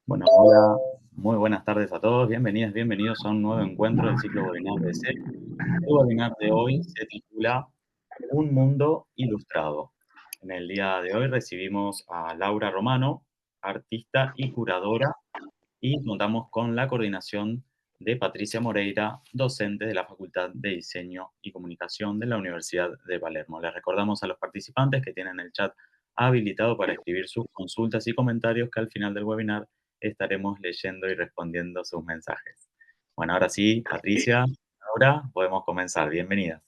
Bueno, hola, muy buenas tardes a todos. Bienvenidas, bienvenidos a un nuevo encuentro del ciclo webinar de C. El webinar de hoy se titula Un mundo ilustrado. En el día de hoy recibimos a Laura Romano, artista y curadora, y contamos con la coordinación de Patricia Moreira, docente de la Facultad de Diseño y Comunicación de la Universidad de Palermo. Les recordamos a los participantes que tienen el chat habilitado para escribir sus consultas y comentarios, que al final del webinar estaremos leyendo y respondiendo sus mensajes. Bueno, ahora sí, Patricia, ahora podemos comenzar. Bienvenidas.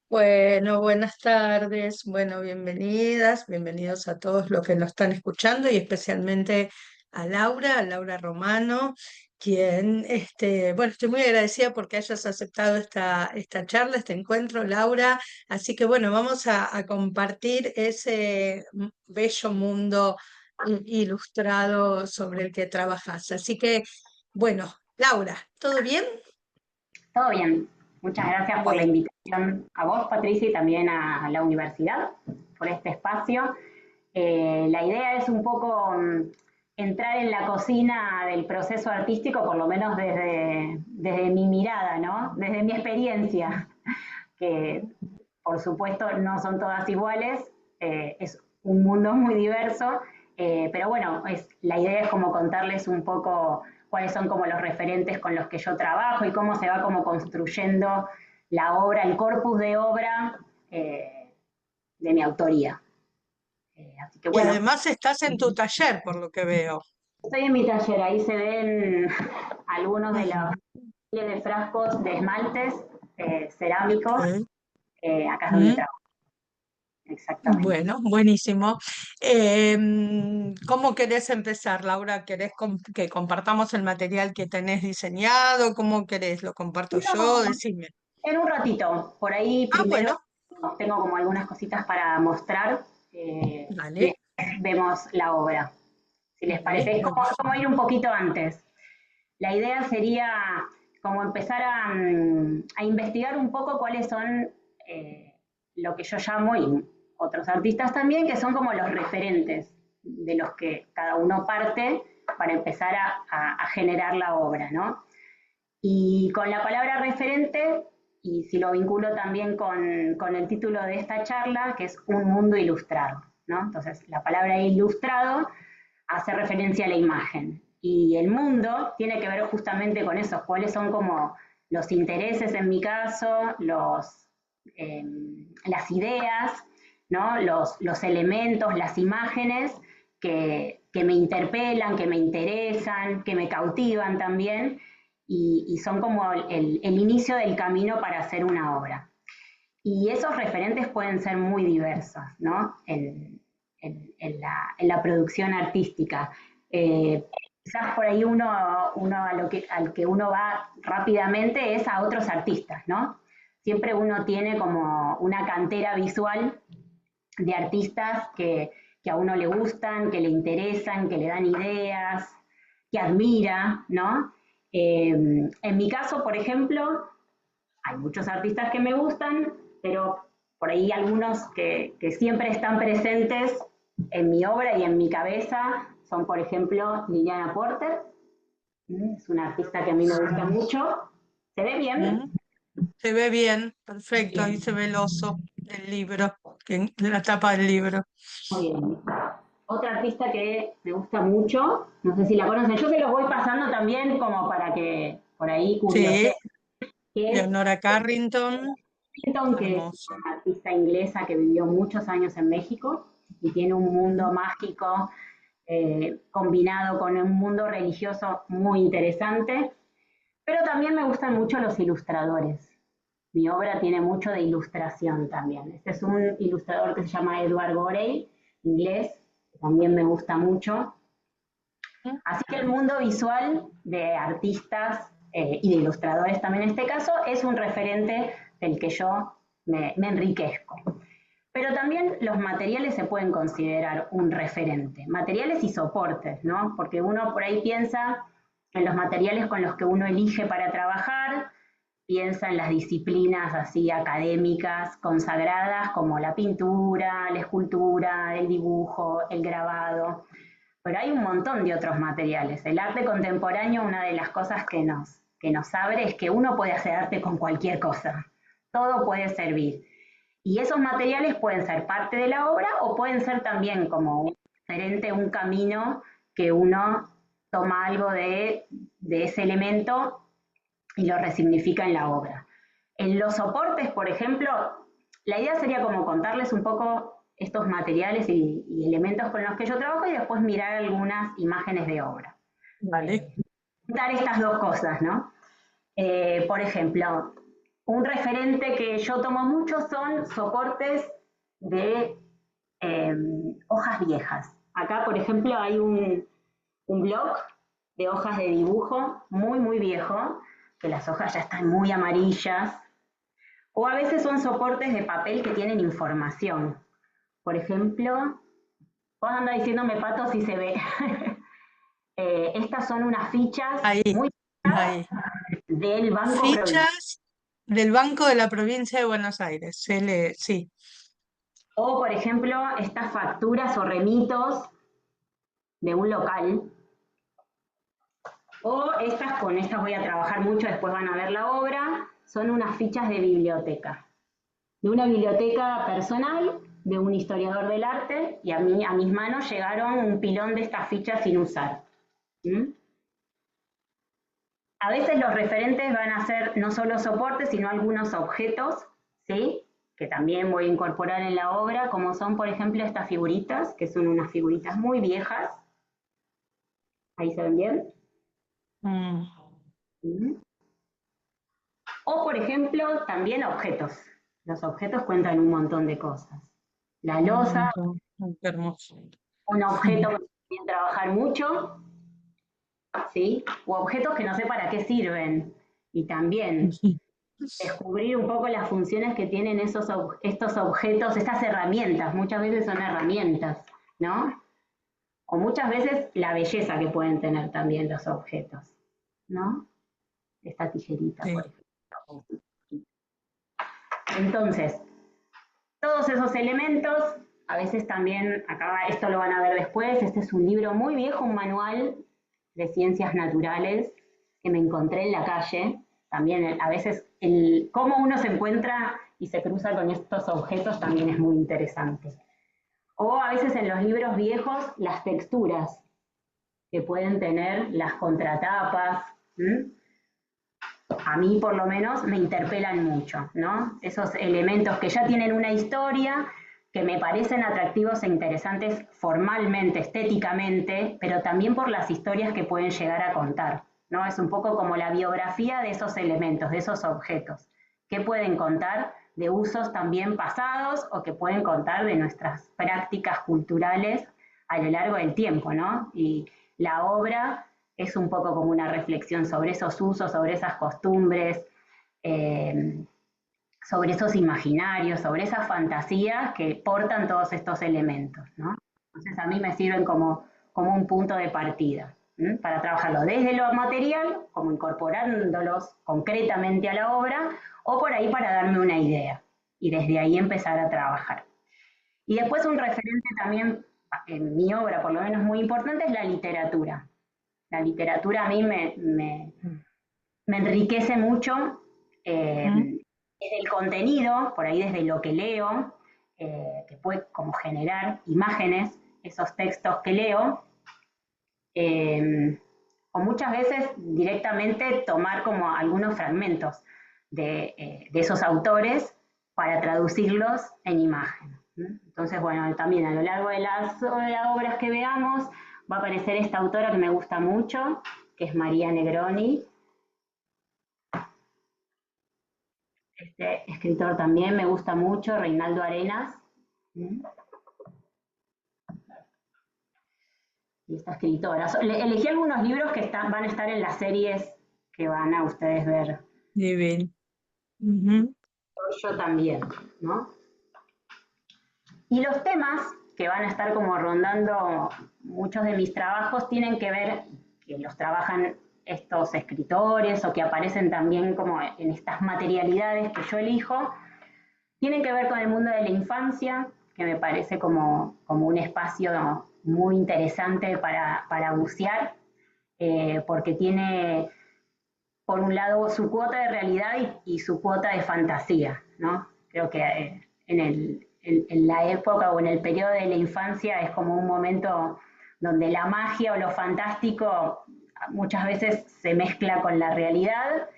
Bueno, buenas tardes, bueno, bienvenidas, bienvenidos a todos los que nos están escuchando y especialmente a Laura Romano, quien, bueno, estoy muy agradecida porque hayas aceptado esta charla, este encuentro, Laura, así que bueno, vamos a compartir ese bello mundo ilustrado sobre el que trabajas. Así que, bueno, Laura, ¿todo bien? Todo bien. Muchas gracias por la Bueno. invitación a vos, Patricia, y también a la universidad por este espacio. La idea es un poco entrar en la cocina del proceso artístico, por lo menos desde mi mirada, ¿no? Desde mi experiencia, que por supuesto no son todas iguales, es un mundo muy diverso, pero bueno, la idea es como contarles un poco cuáles son como los referentes con los que yo trabajo y cómo se va como construyendo la obra, el corpus de obra de mi autoría. Así que Y bueno, además estás en tu taller, por lo que veo. estoy en mi taller, ahí se ven algunos de los Ujú. miles de frascos de esmaltes cerámicos, Ok. acá es donde Mm. trabajo, exactamente. Bueno, buenísimo. ¿Cómo querés empezar, Laura? ¿Querés que compartamos el material que tenés diseñado? ¿Cómo querés? ¿Lo comparto yo? No, Decime. en un ratito, por ahí Ah, primero bueno, tengo como algunas cositas para mostrar y dale, después vemos la obra. Si les dale, parece, es como buenísimo. ir un poquito antes. La idea sería como empezar a investigar un poco cuáles son lo que yo llamo, y otros artistas también, que son como los referentes de los que cada uno parte para empezar a generar la obra, ¿no? Y con la palabra referente, y si lo vinculo también con el título de esta charla, que es Un mundo ilustrado, ¿no? Entonces, la palabra ilustrado hace referencia a la imagen. Y el mundo tiene que ver justamente con eso, cuáles son como los intereses en mi caso, las ideas, ¿no? los elementos, las imágenes que me interpelan, que me interesan, que me cautivan también, y son como el inicio del camino para hacer una obra. Y esos referentes pueden ser muy diversos, ¿no? En la producción artística. Quizás por ahí uno al que uno va rápidamente es a otros artistas, ¿no? Siempre uno tiene como una cantera visual de artistas que a uno le gustan, que le interesan, que le dan ideas, que admira, ¿no? En mi caso, por ejemplo, hay muchos artistas que me gustan, pero por ahí algunos que siempre están presentes en mi obra y en mi cabeza son, por ejemplo, Liliana Porter. Es una artista que a mí me gusta mucho. ¿Se ve bien? Mm. Se ve bien, perfecto, ahí Bien, se ve el oso del libro, de la tapa del libro. muy bien. Otra artista que me gusta mucho, no sé si la conocen, yo se los voy pasando también como para que por ahí Sí, curioseen, que es Leonora Carrington, Clinton, que es hermoso. una artista inglesa que vivió muchos años en México y tiene un mundo Mm. mágico combinado con un mundo religioso muy interesante. Pero también me gustan mucho los ilustradores. Mi obra tiene mucho de ilustración también. Este es un ilustrador que se llama Edward Gorey, inglés, que también me gusta mucho. Así que el mundo visual de artistas y de ilustradores también en este caso es un referente del que yo me enriquezco. Pero también los materiales se pueden considerar un referente, materiales y soportes, ¿no? Porque uno por ahí piensa en los materiales con los que uno elige para trabajar, piensa en las disciplinas así académicas consagradas como la pintura, la escultura, el dibujo, el grabado, pero hay un montón de otros materiales. El arte contemporáneo, una de las cosas que nos abre es que uno puede hacer arte con cualquier cosa, todo puede servir. Y esos materiales pueden ser parte de la obra o pueden ser también como un diferente, un camino que uno toma algo de ese elemento y lo resignifica en la obra. En los soportes, por ejemplo, la idea sería como contarles un poco estos materiales y elementos con los que yo trabajo y después mirar algunas imágenes de obra. Vale. Juntar estas dos cosas, ¿no? Por ejemplo, un referente que yo tomo mucho son soportes de hojas viejas. Acá, por ejemplo, hay un blog de hojas de dibujo muy, muy viejo, que las hojas ya están muy amarillas, o a veces son soportes de papel que tienen información. Por ejemplo, vos andás diciéndome, Pato, si se ve. Estas son unas fichas Ahí, muy ahí. del Banco Provincia. Fichas del Banco de la Provincia de Buenos Aires. Sí. O, por ejemplo, estas facturas o remitos de un local. O estas, con estas voy a trabajar mucho, después van a ver la obra, son unas fichas de biblioteca. De una biblioteca personal, de un historiador del arte, y a mis manos llegaron un pilón de estas fichas sin usar. ¿Mm? A veces los referentes van a ser no solo soportes, sino algunos objetos, ¿sí? Que también voy a incorporar en la obra, como son, por ejemplo, estas figuritas, que son unas figuritas muy viejas. ¿Ahí se ven bien? Mm. O, por ejemplo, también objetos. Los objetos cuentan un montón de cosas. La loza, Qué hermoso. un objeto que pueden trabajar mucho, ¿sí? O objetos que no sé para qué sirven. Y también descubrir un poco las funciones que tienen estos objetos, estas herramientas. Muchas veces son herramientas, ¿no? O muchas veces la belleza que pueden tener también los objetos, ¿no? Esta tijerita, Sí. por ejemplo. Entonces, todos esos elementos, a veces también, acá esto lo van a ver después, este es un libro muy viejo, un manual de ciencias naturales que me encontré en la calle. También a veces cómo uno se encuentra y se cruza con estos objetos también es muy interesante. O a veces en los libros viejos las texturas que pueden tener las contratapas. A mí por lo menos me interpelan mucho, ¿no? Esos elementos que ya tienen una historia, que me parecen atractivos e interesantes formalmente, estéticamente, pero también por las historias que pueden llegar a contar, ¿no? Es un poco como la biografía de esos elementos, de esos objetos, que pueden contar de usos también pasados o que pueden contar de nuestras prácticas culturales a lo largo del tiempo, ¿no? Y la obra es un poco como una reflexión sobre esos usos, sobre esas costumbres, sobre esos imaginarios, sobre esas fantasías que portan todos estos elementos, ¿no? Entonces a mí me sirven como un punto de partida, ¿sí? Para trabajarlo desde lo material, como incorporándolos concretamente a la obra, o por ahí para darme una idea y desde ahí empezar a trabajar. Y después un referente también, en mi obra por lo menos muy importante, es la literatura. La literatura a mí me enriquece mucho desde el contenido, por ahí desde lo que leo, que puede como generar imágenes, esos textos que leo, o muchas veces directamente tomar como algunos fragmentos de esos autores para traducirlos en imagen. Entonces, bueno, también a lo largo de las obras que veamos va a aparecer esta autora que me gusta mucho, que es María Negroni. Este escritor también me gusta mucho, Reinaldo Arenas. Y esta escritora. Elegí algunos libros que van a estar en las series que van a ustedes ver. Divino. Yo también, ¿no? Y los temas que van a estar como rondando muchos de mis trabajos tienen que ver, que los trabajan estos escritores o que aparecen también como en estas materialidades que yo elijo, tienen que ver con el mundo de la infancia, que me parece como un espacio muy interesante para bucear, porque tiene, por un lado, su cuota de realidad y su cuota de fantasía, ¿no? Creo que en la época o en el periodo de la infancia es como un momento donde la magia o lo fantástico muchas veces se mezcla con la realidad,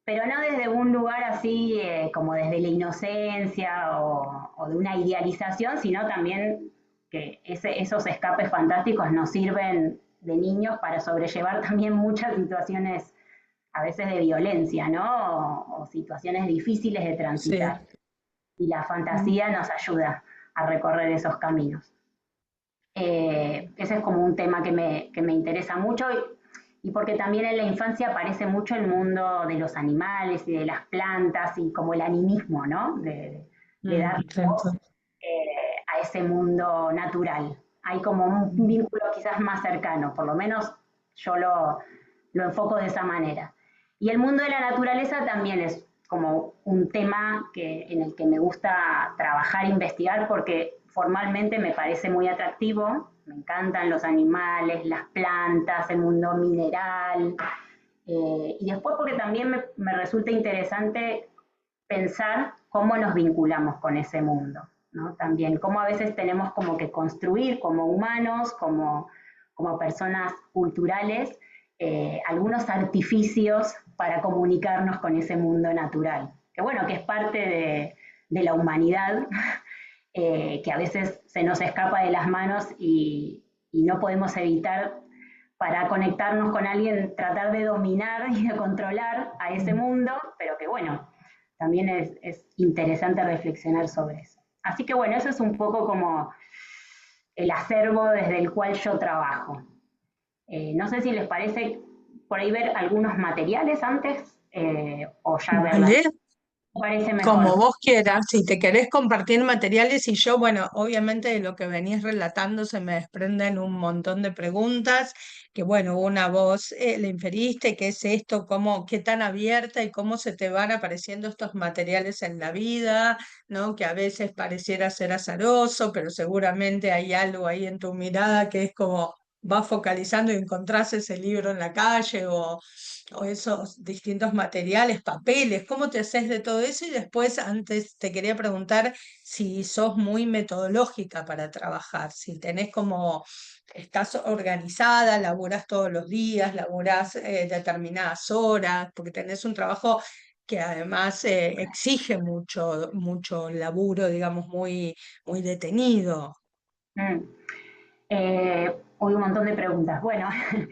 pero no desde un lugar así como desde la inocencia o de una idealización, sino también que esos escapes fantásticos nos sirven de niños para sobrellevar también muchas situaciones a veces de violencia, ¿no? O situaciones difíciles de transitar. Sí. Y la fantasía nos ayuda a recorrer esos caminos. Ese es como un tema que me interesa mucho y porque también en la infancia aparece mucho el mundo de los animales y de las plantas y como el animismo, ¿no? De dar voz a ese mundo natural. Hay como un vínculo quizás más cercano, por lo menos yo lo enfoco de esa manera. Y el mundo de la naturaleza también es como un tema en el que me gusta trabajar e investigar porque formalmente me parece muy atractivo, me encantan los animales, las plantas, el mundo mineral, y después porque también me resulta interesante pensar cómo nos vinculamos con ese mundo, ¿no? También cómo a veces tenemos como que construir como humanos, como personas culturales, algunos artificios para comunicarnos con ese mundo natural, que bueno, que es parte de la humanidad, que a veces se nos escapa de las manos y no podemos evitar para conectarnos con alguien, tratar de dominar y de controlar a ese mundo, pero que bueno, también es interesante reflexionar sobre eso. Así que bueno, eso es un poco como el acervo desde el cual yo trabajo. No sé si les parece por ahí ver algunos materiales antes o ya verlas. Vale. Parece Como mejor. vos quieras, si te querés compartir materiales y yo, bueno, obviamente de lo que venís relatando se me desprenden un montón de preguntas, que bueno, una vos le inferiste, qué es esto, cómo, qué tan abierta y cómo se te van apareciendo estos materiales en la vida, ¿no? Que a veces pareciera ser azaroso, pero seguramente hay algo ahí en tu mirada que es como vas focalizando y encontrás ese libro en la calle o esos distintos materiales, papeles, ¿cómo te haces de todo eso? Y después, antes te quería preguntar si sos muy metodológica para trabajar, si tenés como, estás organizada, laburás todos los días, laburás determinadas horas, porque tenés un trabajo que además exige mucho, mucho laburo, digamos, muy detenido. Mm. Hoy un montón de preguntas. Bueno, yo,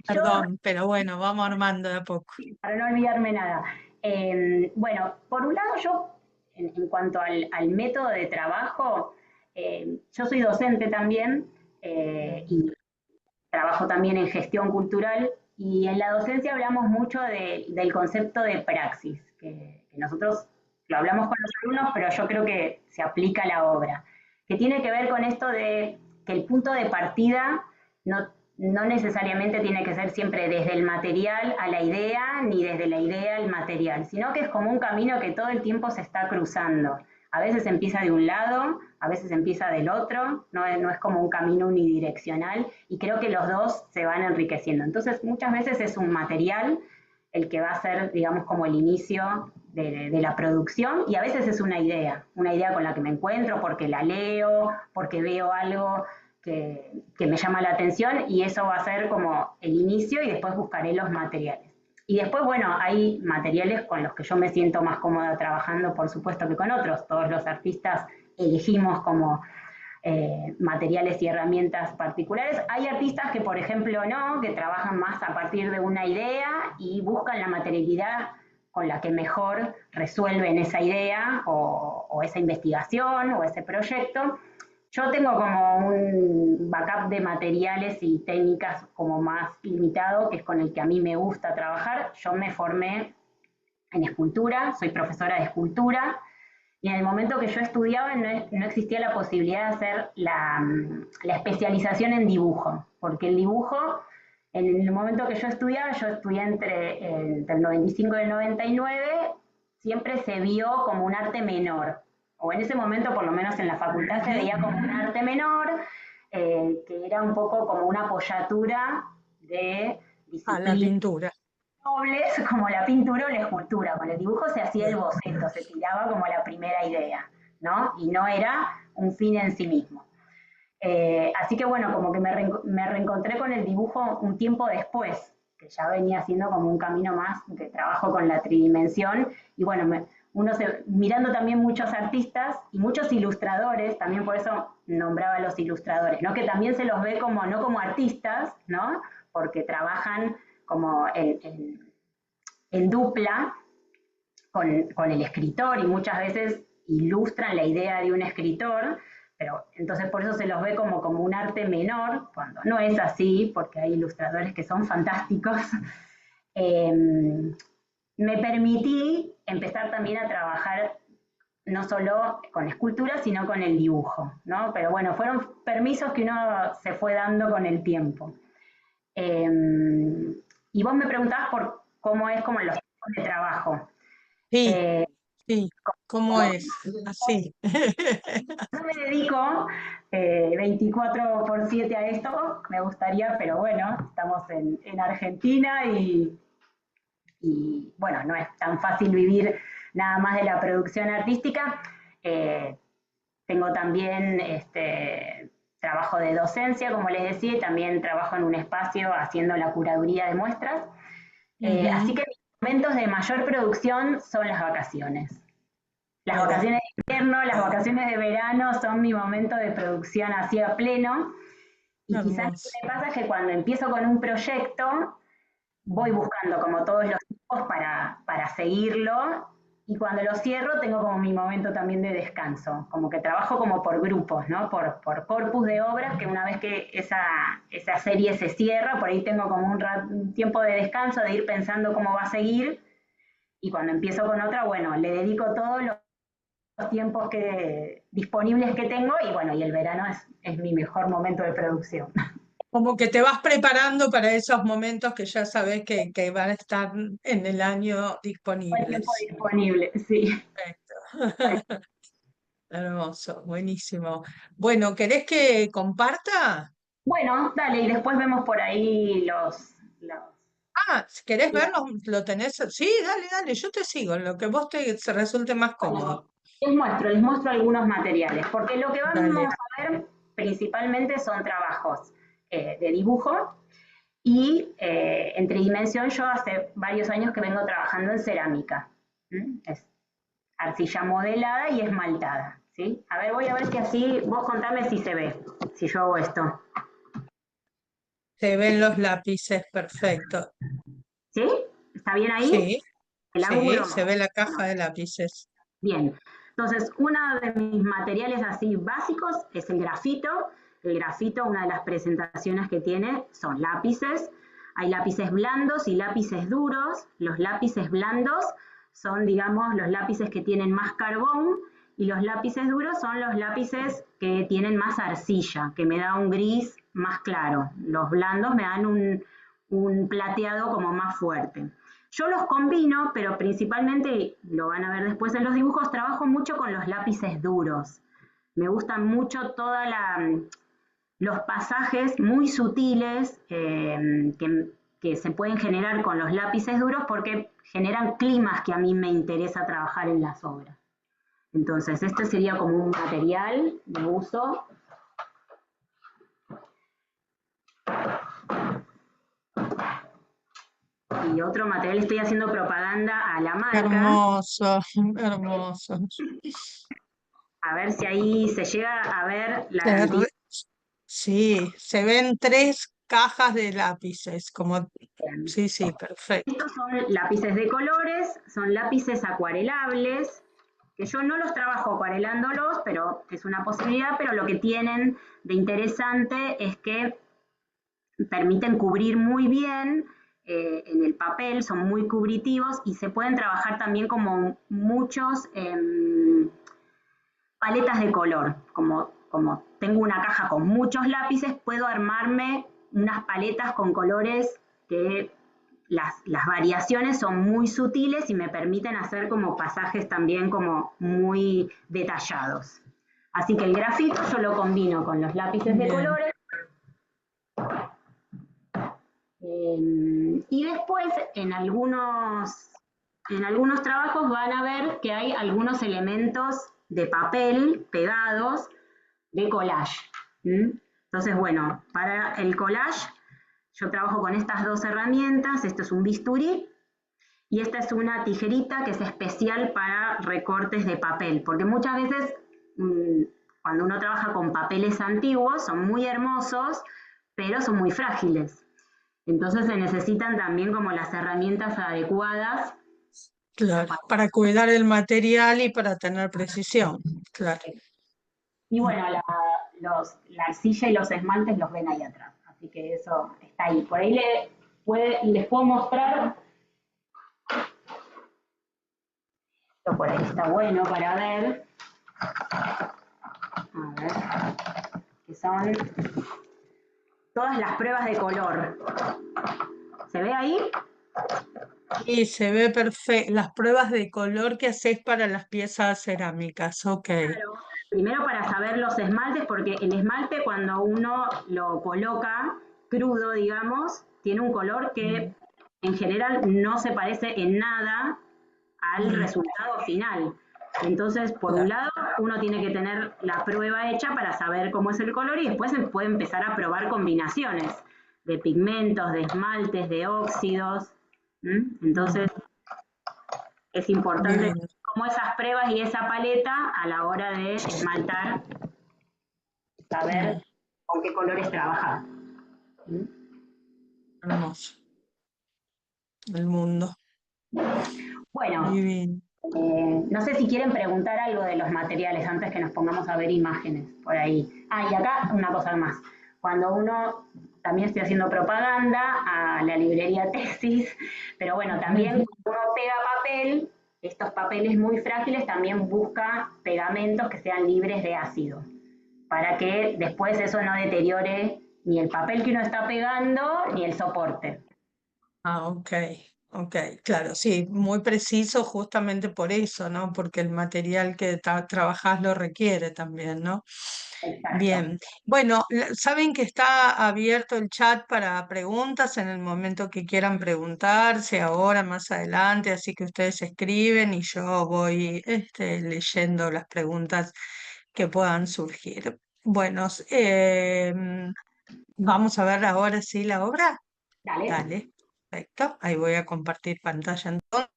Perdón, pero bueno, vamos armando de a poco. para no olvidarme nada. Bueno, por un lado yo, en cuanto al método de trabajo, yo soy docente también y trabajo también en gestión cultural y en la docencia hablamos mucho del concepto de praxis, que nosotros lo hablamos con los alumnos, pero yo creo que se aplica a la obra, que tiene que ver con esto de que el punto de partida no necesariamente tiene que ser siempre desde el material a la idea, ni desde la idea al material, sino que es como un camino que todo el tiempo se está cruzando. A veces empieza de un lado, a veces empieza del otro, no es como un camino unidireccional y creo que los dos se van enriqueciendo. Entonces muchas veces es un material el que va a ser, digamos, como el inicio de la producción y a veces es una idea con la que me encuentro porque la leo, porque veo algo que me llama la atención y eso va a ser como el inicio y después buscaré los materiales. Y después, bueno, hay materiales con los que yo me siento más cómoda trabajando, por supuesto que con otros. Todos los artistas elegimos como materiales y herramientas particulares. Hay artistas que, por ejemplo, no, que trabajan más a partir de una idea y buscan la materialidad con la que mejor resuelven esa idea o esa investigación o ese proyecto. Yo tengo como un backup de materiales y técnicas como más limitado, que es con el que a mí me gusta trabajar. Yo me formé en escultura, soy profesora de escultura, y en el momento que yo estudiaba no existía la posibilidad de hacer la especialización en dibujo, porque el dibujo En el momento que yo estudié entre el 95 y el 99, siempre se vio como un arte menor, o en ese momento, por lo menos en la facultad, se veía como un arte menor, que era un poco como una apoyatura de A la disciplinas pintura. nobles, como la pintura o la escultura. Con el dibujo se hacía el boceto, se tiraba como la primera idea, ¿no? Y no era un fin en sí mismo. Así que bueno, como que me reencontré con el dibujo un tiempo después, que ya venía haciendo como un camino más de trabajo con la tridimensión. Y bueno, mirando también muchos artistas y muchos ilustradores, también por eso nombraba a los ilustradores, ¿no? Que también se los ve como, no como artistas, ¿no? Porque trabajan como en dupla con el escritor y muchas veces ilustran la idea de un escritor, pero entonces por eso se los ve como un arte menor, cuando no es así, porque hay ilustradores que son fantásticos. Eh, Me permití empezar también a trabajar no solo con escultura, sino con el dibujo, ¿no? Pero bueno, fueron permisos que uno se fue dando con el tiempo. Eh, y vos me preguntabas por cómo es como los tipos de trabajo. Sí, Eh, sí, ¿cómo como es? Así. yo me dedico 24/7 a esto, me gustaría, pero bueno, estamos en Argentina y, bueno, no es tan fácil vivir nada más de la producción artística. Eh, Tengo también trabajo de docencia, como les decía, y también trabajo en un espacio haciendo la curaduría de muestras. Así Ujú. que mis momentos de mayor producción son las vacaciones. Las Mira, vacaciones de invierno, las vacaciones de verano son mi momento de producción así a pleno. Y quizás lo que hermoso. me pasa es que cuando empiezo con un proyecto, voy buscando como todos los tipos para seguirlo. Y cuando lo cierro, tengo como mi momento también de descanso. Como que trabajo como por grupos, ¿no? Por corpus de obras, que una vez que esa serie se cierra, por ahí tengo como un tiempo de descanso, de ir pensando cómo va a seguir. Y cuando empiezo con otra, bueno, le dedico todos los tiempos disponibles que tengo y bueno, y el verano es mi mejor momento de producción. Como que te vas preparando para esos momentos que ya sabes que van a estar en el año Buen tiempo disponibles. disponible, sí. Perfecto. Hermoso, buenísimo. Bueno, ¿querés que comparta? Bueno, dale, y después vemos por ahí los... Ah, si querés verlo, lo tenés. Sí, dale, dale, yo te sigo, en lo que vos se resulte más cómodo. Bueno, les muestro algunos materiales, porque lo que Dale. vamos a ver principalmente son trabajos de dibujo y en tridimensión yo hace varios años que vengo trabajando en cerámica. Es arcilla modelada y esmaltada, ¿sí? A ver, voy a ver si así, vos contame si se ve, si yo hago esto. Se ven los lápices, perfecto. ¿Sí? ¿Está bien ahí? Sí, El sí, ángulo. se ve la Bueno, caja de lápices. bien. Entonces, uno de mis materiales así básicos es el grafito. El grafito, una de las presentaciones que tiene son lápices. Hay lápices blandos y lápices duros. Los lápices blandos son, digamos, los lápices que tienen más carbón y los lápices duros son los lápices que tienen más arcilla, que me da un gris más claro. Los blandos me dan un plateado como más fuerte. Yo los combino, pero principalmente, lo van a ver después en los dibujos, trabajo mucho con los lápices duros. Me gustan mucho los pasajes muy sutiles que se pueden generar con los lápices duros porque generan climas que a mí me interesa trabajar en las obras. Entonces, este sería como un material de uso. Y otro material, estoy haciendo propaganda a la marca. Hermoso, hermoso. A ver si ahí se llega a ver la Se cantidad. re- Sí, se ven 3 cajas de lápices, como, sí, sí, perfecto. Estos son lápices de colores, son lápices acuarelables, que yo no los trabajo acuarelándolos, pero es una posibilidad, pero lo que tienen de interesante es que permiten cubrir muy bien en el papel, son muy cubritivos y se pueden trabajar también como muchos paletas de color. Como tengo una caja con muchos lápices, puedo armarme unas paletas con colores que las variaciones son muy sutiles y me permiten hacer como pasajes también como muy detallados. Así que el grafito yo lo combino con los lápices de Bien. colores. Y después en algunos trabajos van a ver que hay algunos elementos de papel pegados de collage. Entonces, bueno, para el collage yo trabajo con estas dos herramientas. Esto es un bisturí y esta es una tijerita que es especial para recortes de papel, porque muchas veces cuando uno trabaja con papeles antiguos son muy hermosos, pero son muy frágiles. Entonces se necesitan también como las herramientas adecuadas. Claro, para cuidar el material y para tener precisión, claro. Y bueno, la arcilla y los esmaltes los ven ahí atrás, así que eso está ahí. Por ahí les puedo mostrar. Esto por ahí está bueno para ver. A ver, que son todas las pruebas de color. ¿Se ve ahí? Y se ve perfecto, las pruebas de color que haces para las piezas cerámicas, ok. Claro. Primero para saber los esmaltes, porque el esmalte cuando uno lo coloca crudo, digamos, tiene un color que en general no se parece en nada al resultado final. Entonces, por un lado, uno tiene que tener la prueba hecha para saber cómo es el color y después se puede empezar a probar combinaciones de pigmentos, de esmaltes, de óxidos. Entonces, es importante Bien, como esas pruebas y esa paleta a la hora de esmaltar, saber con qué colores trabajar. hermoso. El mundo, Bueno, divino. no sé si quieren preguntar algo de los materiales antes que nos pongamos a ver imágenes por ahí. Ah, y acá una cosa más. Cuando uno, también estoy haciendo propaganda a la librería Tesis, pero bueno, también cuando uno pega papel, estos papeles muy frágiles también busca pegamentos que sean libres de ácido, para que después eso no deteriore ni el papel que uno está pegando ni el soporte. Ah, ok, ok, claro, sí, muy preciso justamente por eso, ¿no? Porque el material que trabajás lo requiere también, ¿no? Exacto. Bien, bueno, saben que está abierto el chat para preguntas en el momento que quieran preguntarse, ahora, más adelante, así que ustedes escriben y yo voy leyendo las preguntas que puedan surgir. Bueno, vamos a ver ahora sí la obra. Dale. Dale, perfecto. Ahí voy a compartir pantalla entonces.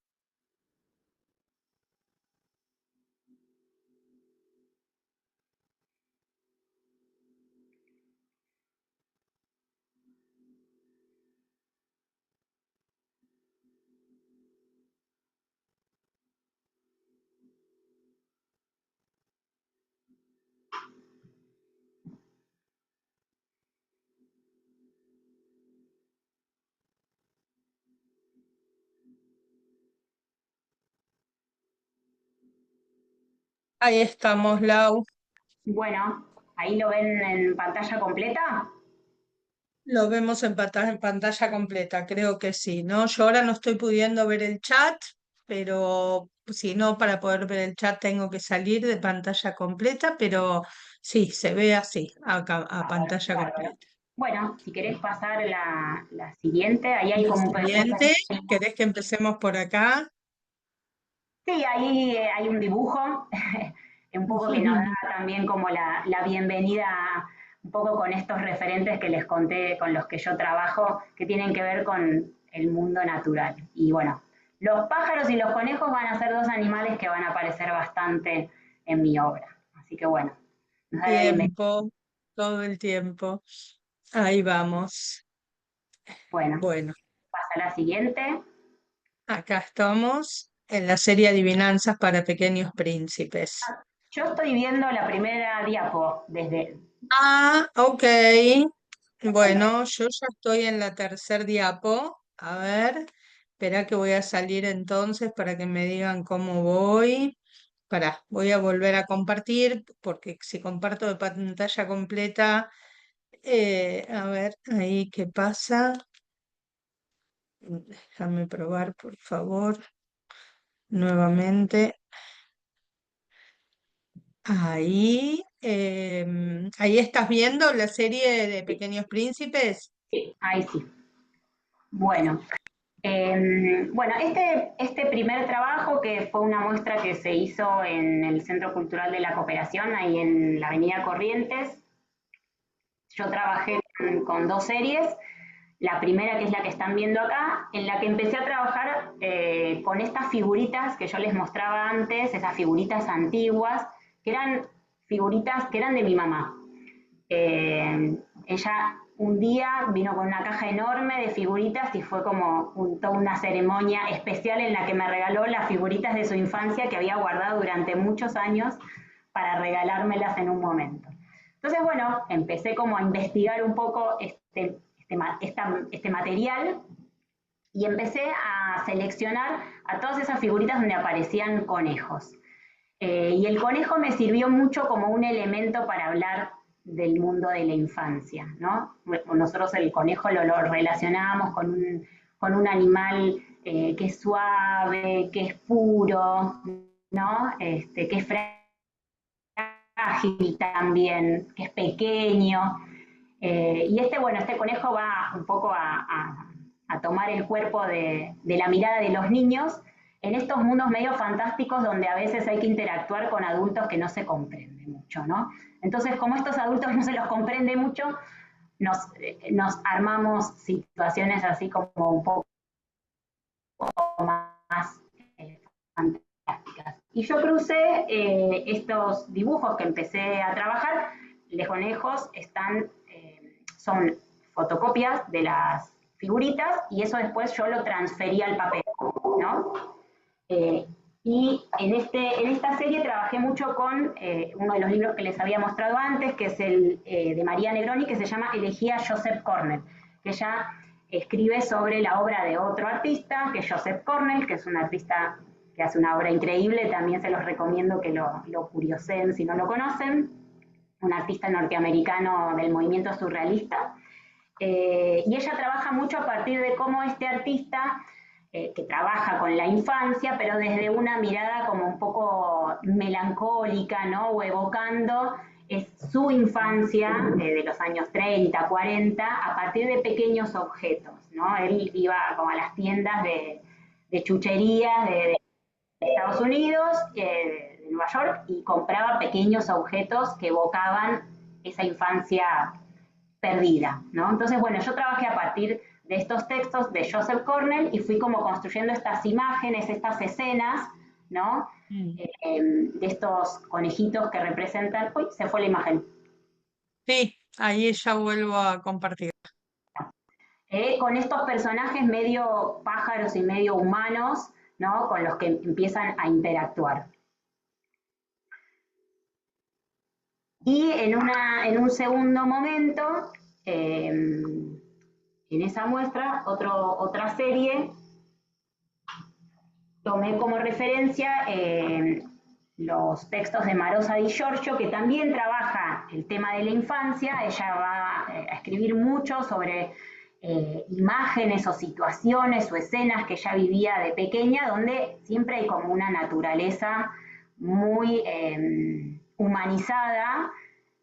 Ahí estamos, Lau. Bueno, ahí lo ven en pantalla completa. Lo vemos en pantalla completa, creo que sí, ¿no? Yo ahora no estoy pudiendo ver el chat, pero si no, para poder ver el chat tengo que salir de pantalla completa, pero sí, se ve así, acá, a pantalla Bárbaro. completa. Bueno, si querés pasar la siguiente, ahí hay La como un siguiente, ¿querés que empecemos por acá? sí, ahí hay un dibujo, un poco que nos da también como la bienvenida, un poco con estos referentes que les conté, con los que yo trabajo, que tienen que ver con el mundo natural. Y bueno, los pájaros y los conejos van a ser dos animales que van a aparecer bastante en mi obra. Así que bueno, nos da la bienvenida. Tiempo, todo el tiempo. Ahí vamos. Bueno, Bueno. pasa la siguiente. Acá estamos en la serie Adivinanzas para Pequeños Príncipes. Yo estoy viendo la primera diapo desde... Ah, ok. Bueno, yo ya estoy en la tercer diapo. A ver, espera que voy a salir entonces para que me digan cómo voy. Voy a volver a compartir porque si comparto de pantalla completa a ver, ahí qué pasa. Déjame probar, por favor, nuevamente. Ahí estás viendo la serie de Sí, Pequeños Príncipes. sí, ahí sí. Bueno, bueno, este primer trabajo, que fue una muestra que se hizo en el Centro Cultural de la Cooperación, ahí en la Avenida Corrientes, yo trabajé con dos series. La primera, que es la que están viendo acá, en la que empecé a trabajar con estas figuritas que yo les mostraba antes, esas figuritas antiguas, que eran figuritas que eran de mi mamá. Ella un día vino con una caja enorme de figuritas y fue como toda una ceremonia especial en la que me regaló las figuritas de su infancia que había guardado durante muchos años para regalármelas en un momento. Entonces, bueno, empecé como a investigar un poco este material y empecé a seleccionar a todas esas figuritas donde aparecían conejos. Y el conejo me sirvió mucho como un elemento para hablar del mundo de la infancia, ¿no? Nosotros el conejo lo relacionábamos con un animal que es suave, que es puro, ¿no? Que es frágil también, que es pequeño. Y bueno, este conejo va un poco a tomar el cuerpo de la mirada de los niños en estos mundos medio fantásticos donde a veces hay que interactuar con adultos que no se comprenden mucho, ¿no? Entonces, como estos adultos no se los comprende mucho, nos armamos situaciones así como un poco más fantásticas. Y yo crucé estos dibujos que empecé a trabajar, los conejos son fotocopias de las figuritas y eso después yo lo transferí al papel, ¿no? Eh, y en esta serie trabajé mucho con uno de los libros que les había mostrado antes, que es el de María Negroni, que se llama Elegía Joseph Cornell, que ella escribe sobre la obra de otro artista, que es Joseph Cornell, que es un artista que hace una obra increíble, también se los recomiendo que lo curioseen si no lo conocen, un artista norteamericano del movimiento surrealista. Y ella trabaja mucho a partir de cómo este artista que trabaja con la infancia, pero desde una mirada como un poco melancólica, ¿no? O evocando es su infancia de los años 30, 40, a partir de pequeños objetos, ¿no? Él iba como a las tiendas de chucherías de Estados Unidos, de Nueva York, y compraba pequeños objetos que evocaban esa infancia perdida, ¿no? Entonces, bueno, yo trabajé a partir de estos textos de Joseph Cornell y fui como construyendo estas imágenes, estas escenas, ¿no? De estos conejitos que representan... Uy, se fue la imagen. Sí, ahí ya vuelvo a compartir. Con estos personajes medio pájaros y medio humanos, ¿no? Con los que empiezan a interactuar. Y en un segundo momento, en esa muestra, otra serie, tomé como referencia los textos de Marosa Di Giorgio, que también trabaja el tema de la infancia. Ella va a escribir mucho sobre imágenes o situaciones o escenas que ella vivía de pequeña, donde siempre hay como una naturaleza muy humanizada,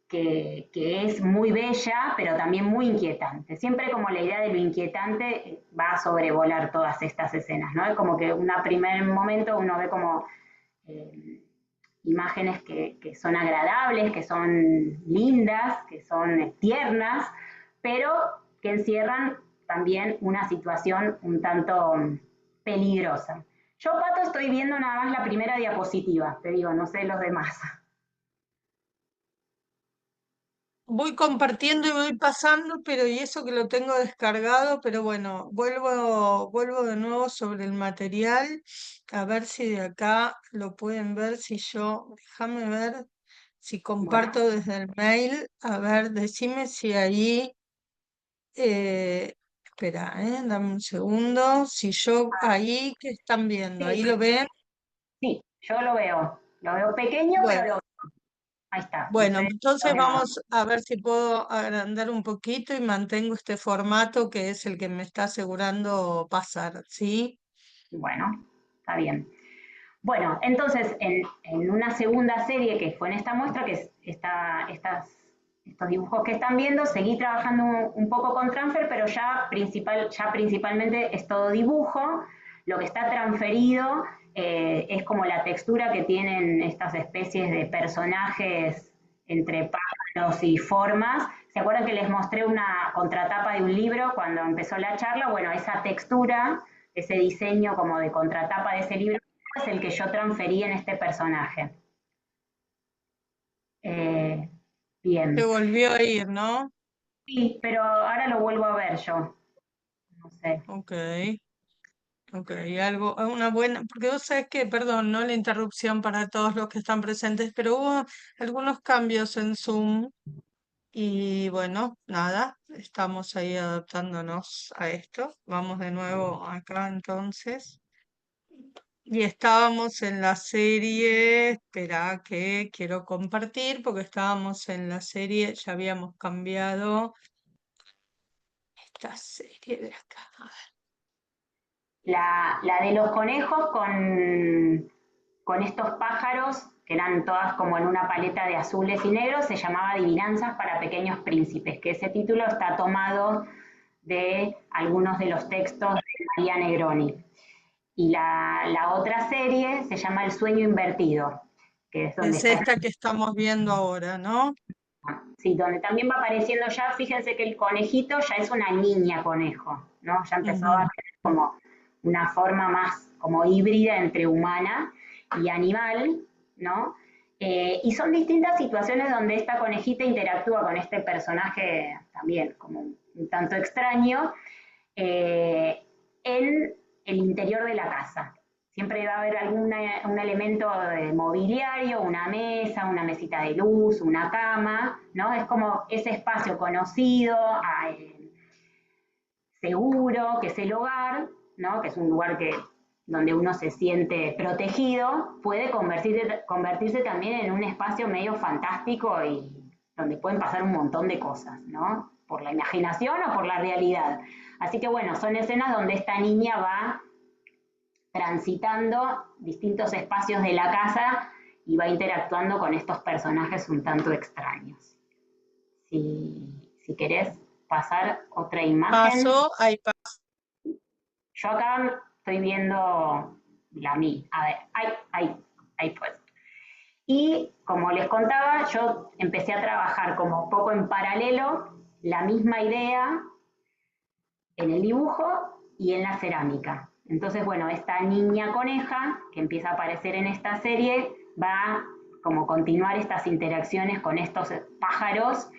que es muy bella, pero también muy inquietante. Siempre como la idea de lo inquietante va a sobrevolar todas estas escenas, ¿no? Es como que en un primer momento uno ve como imágenes que son agradables, que son lindas, que son tiernas, pero que encierran también una situación un tanto peligrosa. Yo, Pato, estoy viendo nada más la primera diapositiva, te digo, no sé los demás. Voy compartiendo y voy pasando, pero y eso que lo tengo descargado, pero bueno, vuelvo de nuevo sobre el material, a ver si de acá lo pueden ver, si yo, déjame ver si Bueno, comparto desde el mail, a ver, decime si ahí, espera, dame un segundo, si yo ahí, ¿qué están viendo? sí, ¿Ahí lo ven? sí, yo lo veo pequeño, pero Bueno. lo veo. Ahí está. Bueno, Ustedes entonces lo ven ahora. vamos a ver si puedo agrandar un poquito y mantengo este formato que es el que me está asegurando pasar, ¿sí? Bueno, está bien. Bueno, entonces en una segunda serie que fue en esta muestra, que es estos dibujos que están viendo, seguí trabajando un poco con transfer, pero ya principalmente es todo dibujo. Lo que está transferido es como la textura que tienen estas especies de personajes entre pájaros y formas. ¿Se acuerdan que les mostré una contratapa de un libro cuando empezó la charla? Bueno, esa textura, ese diseño como de contratapa de ese libro es el que yo transferí en este personaje. Eh, Se bien. volvió a ir, ¿no? Sí, pero ahora lo vuelvo a ver yo. No sé. Ok, ok, algo, una buena, porque vos sabés que, perdón, no la interrupción para todos los que están presentes, pero hubo algunos cambios en Zoom y bueno, nada, estamos ahí adaptándonos a esto. Vamos de nuevo acá entonces. Y estábamos en la serie, espera que quiero compartir, porque estábamos en la serie, ya habíamos cambiado esta serie de acá. A ver. La de los conejos con estos pájaros, que eran todas como en una paleta de azules y negros, se llamaba Adivinanzas para Pequeños Príncipes, que ese título está tomado de algunos de los textos de María Negroni. Y la otra serie se llama El Sueño Invertido, que es donde Es está, esta que estamos viendo ahora, ¿no? sí, donde también va apareciendo ya, fíjense que el conejito ya es una niña conejo, ¿no? Ya empezó a Ujú. tener como una forma más como híbrida entre humana y animal, ¿no? Y son distintas situaciones donde esta conejita interactúa con este personaje también como un tanto extraño, en el interior de la casa. Siempre va a haber un elemento de mobiliario, una mesa, una mesita de luz, una cama, ¿no? Es como ese espacio conocido, seguro, que es el hogar, ¿no? Que es un lugar donde uno se siente protegido, puede convertirse también en un espacio medio fantástico y donde pueden pasar un montón de cosas, ¿no? Por la imaginación o por la realidad. Así que bueno, son escenas donde esta niña va transitando distintos espacios de la casa y va interactuando con estos personajes un tanto extraños. Si querés pasar otra imagen. Paso, ahí Yo acá estoy viendo la mí. A ver, ahí pues. Y como les contaba, yo empecé a trabajar como un poco en paralelo la misma idea en el dibujo y en la cerámica. Entonces, bueno, esta niña coneja que empieza a aparecer en esta serie va como continuar estas interacciones con estos pájaros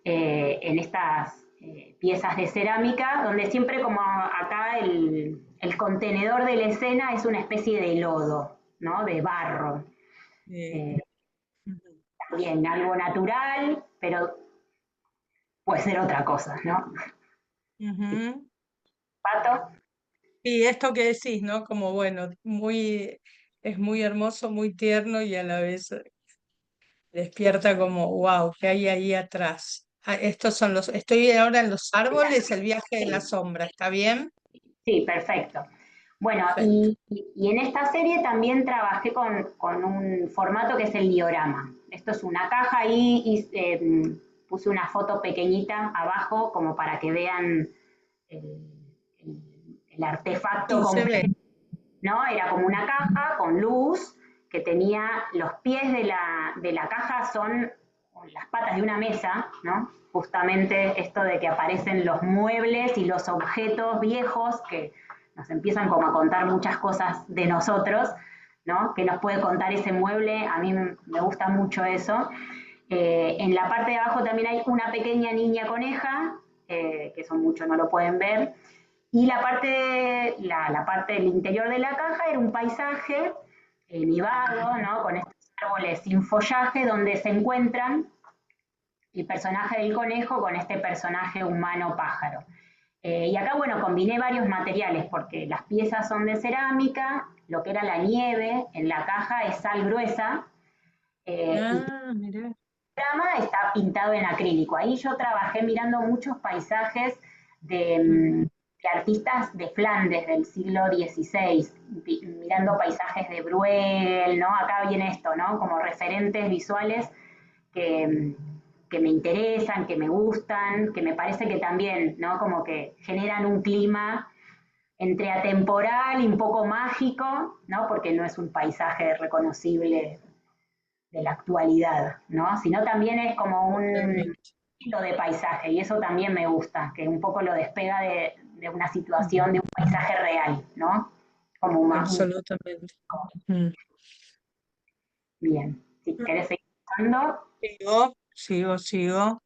en estas piezas de cerámica, donde siempre como acá el contenedor de la escena es una especie de lodo, ¿no? De barro. eh, Eh, ujú, También algo natural, pero puede ser otra cosa, ¿no? ujú. Pato. Y esto que decís, ¿no? Como bueno, es muy hermoso, muy tierno y a la vez despierta como, wow, ¿qué hay ahí atrás? Ah, estos son estoy ahora en los árboles, el viaje de la Sí, sombra, ¿está bien? sí, perfecto. Bueno, Perfecto. y en esta serie también trabajé con un formato que es el diorama. Esto es una caja ahí y puse una foto pequeñita abajo como para que vean el, el artefacto Sí, se ve. completo, ¿no? Era como una caja con luz que tenía los pies de la caja son las patas de una mesa, ¿no? Justamente esto de que aparecen los muebles y los objetos viejos que nos empiezan como a contar muchas cosas de nosotros, ¿no? Que nos puede contar ese mueble, a mí me gusta mucho eso. En la parte de abajo también hay una pequeña niña coneja, que eso muchos no lo pueden ver, y la parte del interior de la caja era un paisaje nevado, ¿no? Con estos árboles sin follaje, donde se encuentran el personaje del conejo con este personaje humano pájaro. Y acá, bueno, combiné varios materiales porque las piezas son de cerámica, lo que era la nieve en la caja es sal gruesa, y Ah, mirá. trama está pintado en acrílico. Ahí yo trabajé mirando muchos paisajes de, de artistas de Flandes del siglo XVI, mirando paisajes de Bruegel, ¿no? Acá viene esto, ¿no? Como referentes visuales que, que me interesan, que me gustan, que me parece que también, ¿no? Como que generan un clima entre atemporal y un poco mágico, ¿no? Porque no es un paisaje reconocible de la actualidad, ¿no? Sino también es como un Realmente. estilo de paisaje y eso también me gusta, que un poco lo despega de una situación, de un paisaje real, ¿no? Como más Absolutamente. Mm. bien. Si querés seguir pasando, Sigo.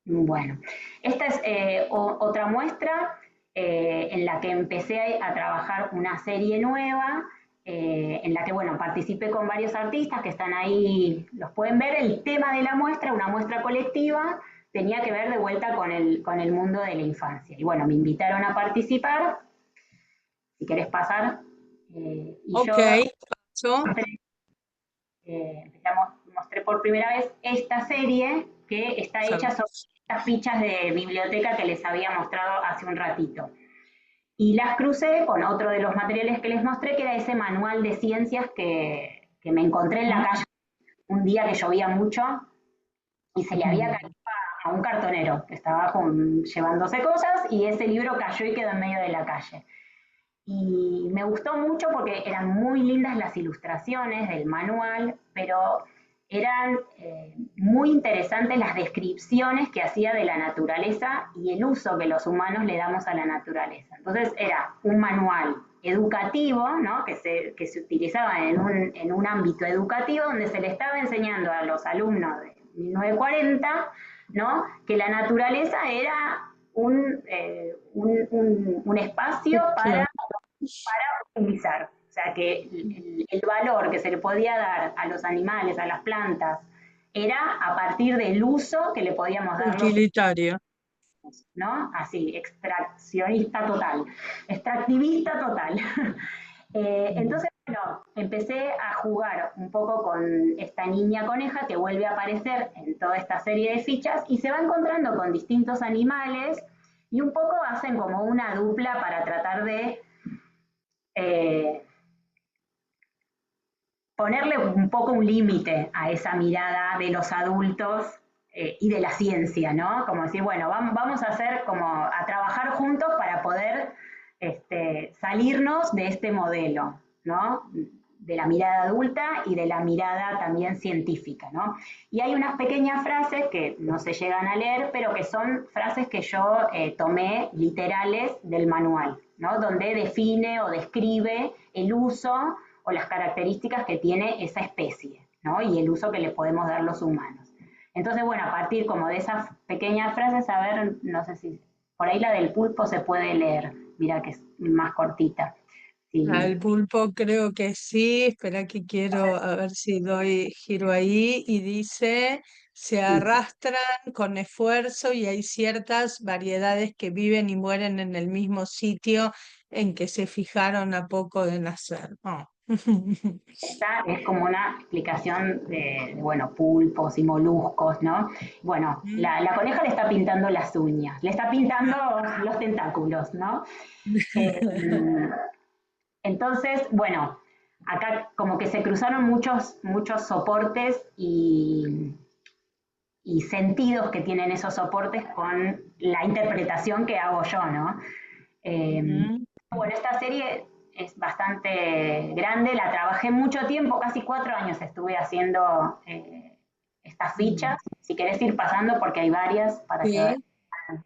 bueno. Esta es otra muestra en la que empecé a trabajar una serie nueva, en la que, bueno, participé con varios artistas que están ahí, los pueden ver. El tema de la muestra, una muestra colectiva, tenía que ver de vuelta con el mundo de la infancia. Y bueno, me invitaron a participar, si querés pasar. Y Ok, yo paso. mostré por primera vez esta serie que está hecha sobre Hermoso. estas fichas de biblioteca que les había mostrado hace un ratito. Y las crucé con otro de los materiales que les mostré, que era ese manual de ciencias que me encontré en la calle un día que llovía mucho y se le había caído a un cartonero que estaba llevándose cosas y ese libro cayó y quedó en medio de la calle. Y me gustó mucho porque eran muy lindas las ilustraciones del manual, pero eran muy interesantes las descripciones que hacía de la naturaleza y el uso que los humanos le damos a la naturaleza. Entonces era un manual educativo, ¿no? Que se utilizaba en un ámbito educativo donde se le estaba enseñando a los alumnos de 1940, ¿no? Que la naturaleza era un espacio Claro. para utilizar. O sea, que el valor que se le podía dar a los animales, a las plantas, era a partir del uso que le podíamos dar los Utilitario. humanos, ¿no? Así, extraccionista total, extractivista total. Entonces, bueno, empecé a jugar un poco con esta niña coneja que vuelve a aparecer en toda esta serie de fichas y se va encontrando con distintos animales y un poco hacen como una dupla para tratar de eh, ponerle un poco un límite a esa mirada de los adultos y de la ciencia, ¿no? Como decir, bueno, vamos a hacer como a trabajar juntos para poder salirnos de este modelo, ¿no? De la mirada adulta y de la mirada también científica, ¿no? Y hay unas pequeñas frases que no se llegan a leer, pero que son frases que yo tomé literales del manual, ¿no? Donde define o describe el uso o las características que tiene esa especie, ¿no? Y el uso que le podemos dar los humanos. Entonces, bueno, a partir como de esas pequeñas frases, a ver, no sé si por ahí la del pulpo se puede leer, mira que es más cortita. Sí. Al pulpo creo que sí. Espera que quiero a ver si doy giro ahí y dice, se Sí. arrastran con esfuerzo y hay ciertas variedades que viven y mueren en el mismo sitio en que se fijaron a poco de nacer. Oh. Esta es como una explicación bueno, pulpos y moluscos, ¿no? Bueno, la coneja le está pintando las uñas, le está pintando los tentáculos, ¿no? Eh, entonces, bueno, acá como que se cruzaron muchos soportes y sentidos que tienen esos soportes con la interpretación que hago yo, ¿no? Ujú. Bueno, esta serie es bastante grande, la trabajé mucho tiempo, casi 4 años estuve haciendo estas fichas. Si querés ir pasando, porque hay varias para que Sí,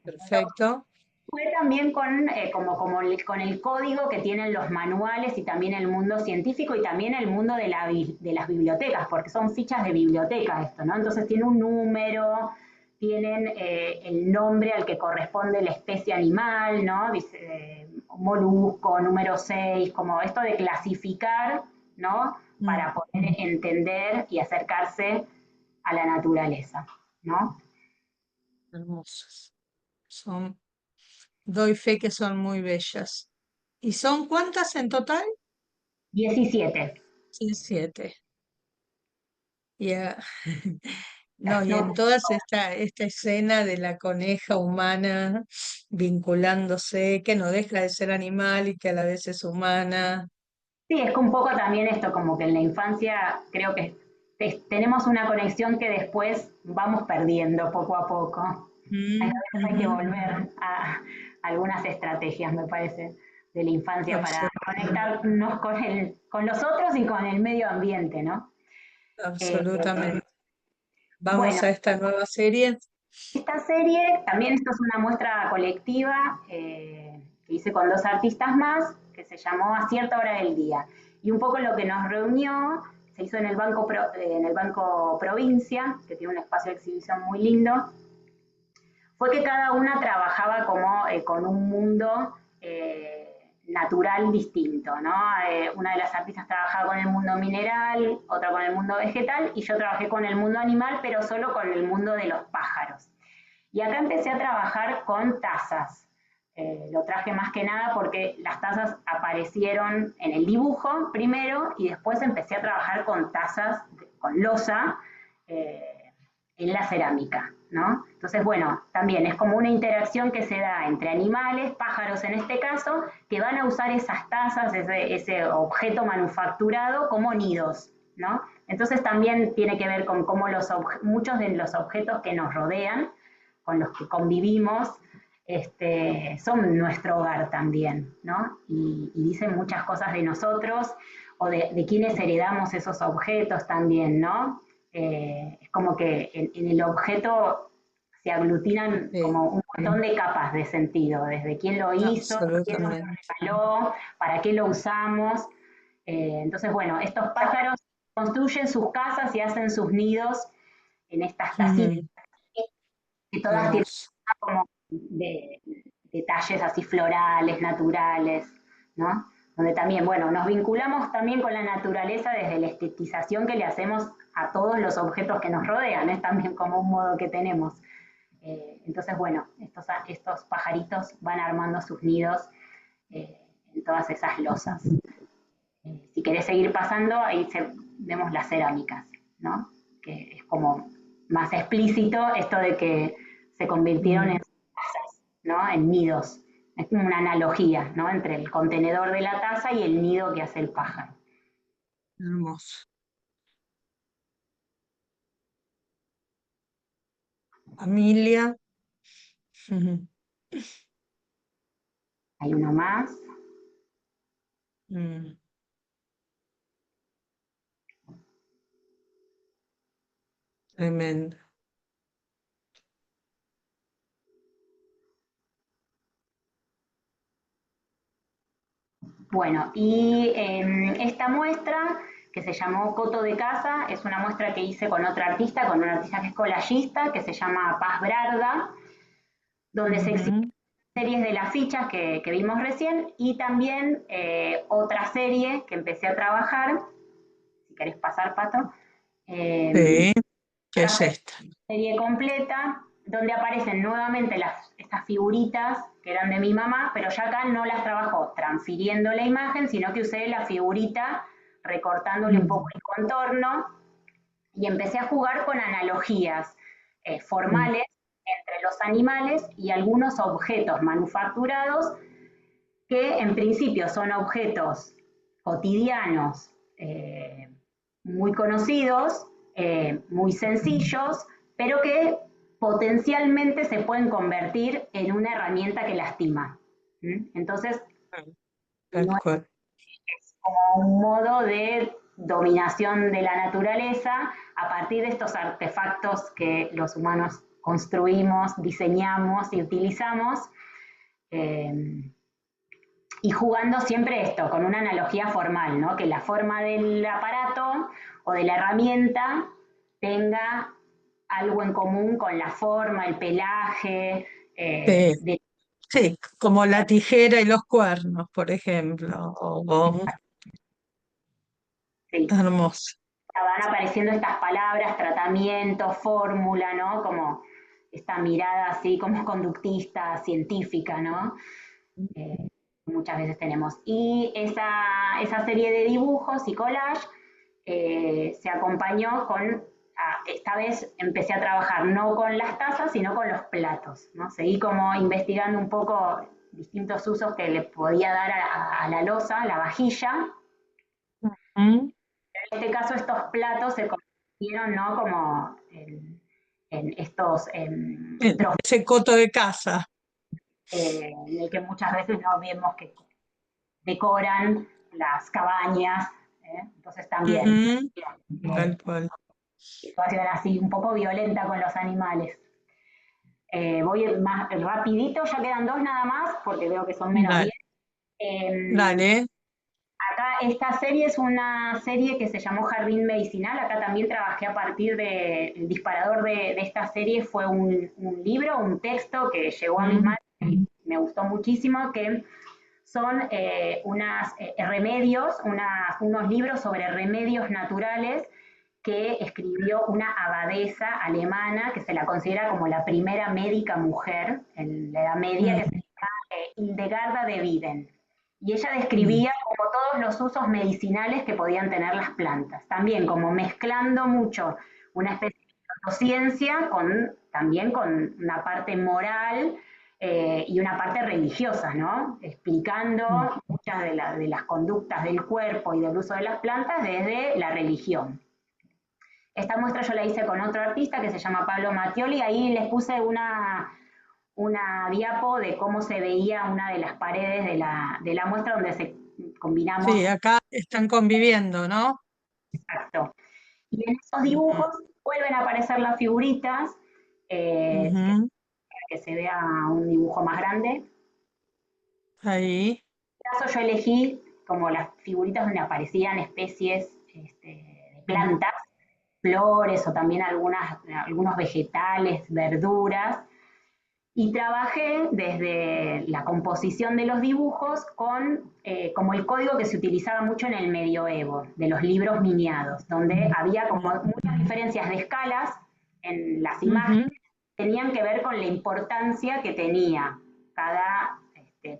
perfecto. fue también con el código que tienen los manuales y también el mundo científico y también el mundo de las bibliotecas, porque son fichas de biblioteca esto, ¿no? Entonces tiene un número, tienen el nombre al que corresponde la especie animal, ¿no? Dice molusco, número 6, como esto de clasificar, ¿no? Mm, Para poder entender y acercarse a la naturaleza, ¿no? hermosas. Son, doy fe que son muy bellas. ¿Y son cuántas en total? 17. Sí, 7. Ya. No, y No, en toda esta escena de la coneja humana vinculándose, que no deja de ser animal y que a la vez es humana. sí, es que un poco también esto, como que en la infancia creo que tenemos una conexión que después vamos perdiendo poco a poco. A Mm, veces hay que ujú, volver a algunas estrategias, me parece, de la infancia para absolutamente, conectarnos con los otros y con el medio ambiente, ¿no? Eh, absolutamente. bueno, Vamos a esta nueva serie. esta serie, también esto es una muestra colectiva que hice con dos artistas más, que se llamó A cierta hora del día. Y un poco lo que nos reunió se hizo en en el Banco Provincia, que tiene un espacio de exhibición muy lindo, fue que cada una trabajaba como con un mundo natural distinto, ¿no? Una de las artistas trabajaba con el mundo mineral, otra con el mundo vegetal, y yo trabajé con el mundo animal, pero solo con el mundo de los pájaros. Y acá empecé a trabajar con tazas. Lo traje más que nada porque las tazas aparecieron en el dibujo primero y después empecé a trabajar con tazas, con loza, en la cerámica, ¿no? Entonces, bueno, también es como una interacción que se da entre animales, pájaros en este caso, que van a usar esas tazas, ese objeto manufacturado como nidos, ¿no? Entonces también tiene que ver con cómo muchos de los objetos que nos rodean, con los que convivimos, son nuestro hogar también, ¿no? Y dicen muchas cosas de nosotros o de quienes heredamos esos objetos también, ¿no? Es como que en el objeto se aglutinan Sí, como un sí, montón de capas de sentido, desde quién lo hizo, quién nos lo absolutamente. regaló, para qué lo usamos. Entonces, bueno, estos pájaros construyen sus casas y hacen sus nidos en estas tacitas Ujú, que todas tienen hermoso. como detalles así florales, naturales, ¿no? Donde también, bueno, nos vinculamos también con la naturaleza desde la estetización que le hacemos a todos los objetos que nos rodean, es también como un modo que tenemos. Entonces, bueno, estos pajaritos van armando sus nidos en todas esas losas. Si querés seguir pasando, ahí vemos las cerámicas, ¿no? Que es como más explícito esto de que se convirtieron en Mm, tazas, ¿no? En nidos. Es como una analogía, ¿no? Entre el contenedor de la taza y el nido que hace el pájaro. hermoso. Familia. Ujú, Hay uno más. mm, tremendo. Bueno, y esta muestra que se llamó Coto de Casa es una muestra que hice con otra artista, con una artista que es collagista, que se llama Paz Brarda, donde se exhiben Ujú, series de las fichas que vimos recién y también otra serie que empecé a trabajar, si querés pasar, Pato, eh, sí, ¿qué otra es esta? serie completa donde aparecen nuevamente estas figuritas que eran de mi mamá, pero ya acá no las trabajo transfiriendo la imagen, sino que usé la figurita recortándole un poco Mm, el contorno y empecé a jugar con analogías mm, formales entre los animales y algunos objetos manufacturados que en principio son objetos cotidianos muy conocidos, muy sencillos, pero que potencialmente se pueden convertir en una herramienta que lastima. Entonces, tal no cual. es como un modo de dominación de la naturaleza a partir de estos artefactos que los humanos construimos, diseñamos y utilizamos. Eh, y jugando siempre esto, con una analogía formal, ¿no? Que la forma del aparato o de la herramienta tenga algo en común con la forma, el pelaje, Sí, de, sí, como la tijera y los cuernos, por ejemplo. sí, Hermoso. van apareciendo estas palabras, tratamiento, fórmula, ¿no? Como esta mirada así como conductista, científica, ¿no? Eh, muchas veces tenemos. Y esa serie de dibujos y collage se acompañó con, esta vez empecé a trabajar no con las tazas, sino con los platos, ¿no? Seguí como investigando un poco distintos usos que le podía dar a la loza, a la vajilla. ¿Mm? En este caso estos platos se convirtieron, ¿no? Como en estos trofeos, Ese coto de casa. en el que muchas veces no vemos que decoran las cabañas, ¿eh? Entonces también, Ujú, tal cual. situación así un poco violenta con los animales. Voy más rapidito, ya quedan dos nada más, porque veo que son menos Dale, 10. Eh, dale. Acá esta serie es una serie que se llamó Jardín Medicinal. Acá también trabajé a partir el disparador de esta serie fue un libro, un texto que llegó a mis Mm, manos y me gustó muchísimo, que son remedios, unos libros sobre remedios naturales que escribió una abadesa alemana que se la considera como la primera médica mujer en la Edad Media, que se mm, llama Hildegarda de Bingen. Y ella mm, describía como todos los usos medicinales que podían tener las plantas, también como mezclando mucho una especie de ciencia también con una parte moral y una parte religiosa, ¿no? Explicando mm. muchas de las conductas del cuerpo y del uso de las plantas desde la religión. Esta muestra yo la hice con otro artista que se llama Pablo Mattioli, ahí les puse una diapo de cómo se veía una de las paredes de la muestra donde combinamos. Sí, acá están conviviendo, ¿no? Exacto. Y en esos Ujú, dibujos vuelven a aparecer las figuritas, ujú. que se vea un dibujo más grande. Ahí. Caso yo elegí como las figuritas donde aparecían especies de Mm, plantas, flores o también algunos vegetales, verduras, y trabajé desde la composición de los dibujos con como el código que se utilizaba mucho en el medioevo, de los libros miniados, donde había como muchas diferencias de escalas en las imágenes, ujú. tenían que ver con la importancia que tenía cada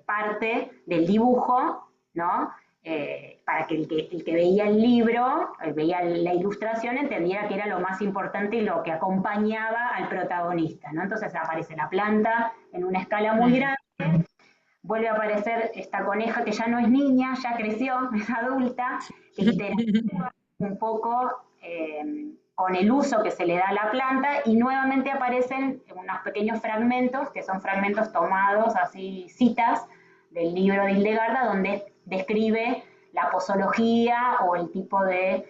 parte del dibujo, ¿no? Para que el que veía el libro, veía la ilustración, entendiera que era lo más importante y lo que acompañaba al protagonista, ¿no? Entonces aparece la planta en una escala muy Mm. grande, vuelve a aparecer esta coneja que ya no es niña, ya creció, es adulta, que interactúa un poco con el uso que se le da a la planta y nuevamente aparecen unos pequeños fragmentos, que son fragmentos tomados, así citas, del libro de Hildegarda, donde describe la posología o el tipo de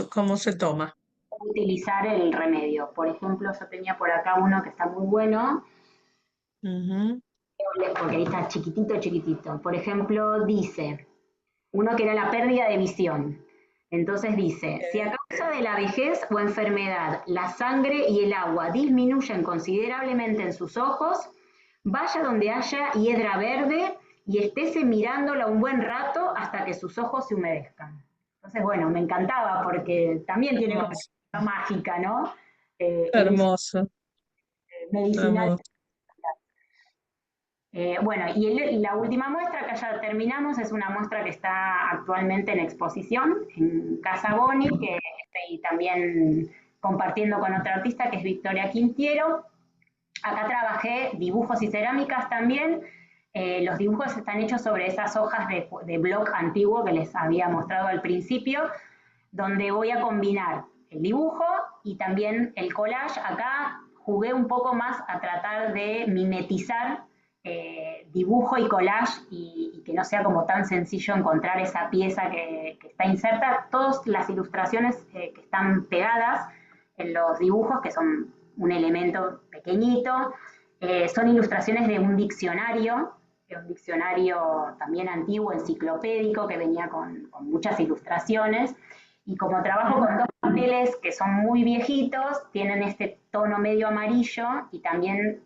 ¿Cómo se toma? utilizar el remedio. Por ejemplo, yo tenía por acá uno que está muy bueno, Ujú. porque ahí está chiquitito, chiquitito. Por ejemplo, dice, uno que era la pérdida de visión. Entonces dice, si a causa de la vejez o enfermedad la sangre y el agua disminuyen considerablemente en sus ojos, vaya donde haya hiedra verde y estése mirándolo un buen rato hasta que sus ojos se humedezcan. Entonces, bueno, me encantaba porque también tiene como Hermoso, una mágica, ¿no? El uso hermoso, medicinal. hermoso. Bueno, la última muestra que ya terminamos es una muestra que está actualmente en exposición en Casa Boni, que estoy también compartiendo con otra artista que es Victoria Quintiero. Acá trabajé dibujos y cerámicas también. Los dibujos están hechos sobre esas hojas de bloc antiguo que les había mostrado al principio, donde voy a combinar el dibujo y también el collage. Acá jugué un poco más a tratar de mimetizar dibujo y collage y que no sea como tan sencillo encontrar esa pieza que está inserta. Todas las ilustraciones que están pegadas en los dibujos, que son un elemento pequeñito, son ilustraciones de un diccionario también antiguo, enciclopédico, que venía con muchas ilustraciones. Y como trabajo con dos papeles que son muy viejitos, tienen este tono medio amarillo y también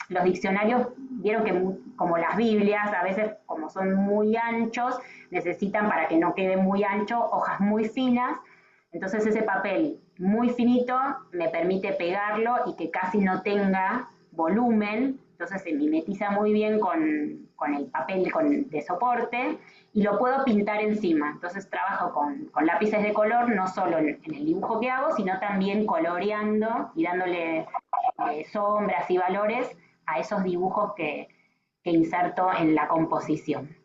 los diccionarios, vieron que como las Biblias, a veces como son muy anchos, necesitan para que no quede muy ancho hojas muy finas. Entonces ese papel muy finito me permite pegarlo y que casi no tenga volumen entonces se mimetiza muy bien con el papel de soporte y lo puedo pintar encima. Entonces trabajo con lápices de color, no solo en el dibujo que hago, sino también coloreando y dándole sombras y valores a esos dibujos que inserto en la composición.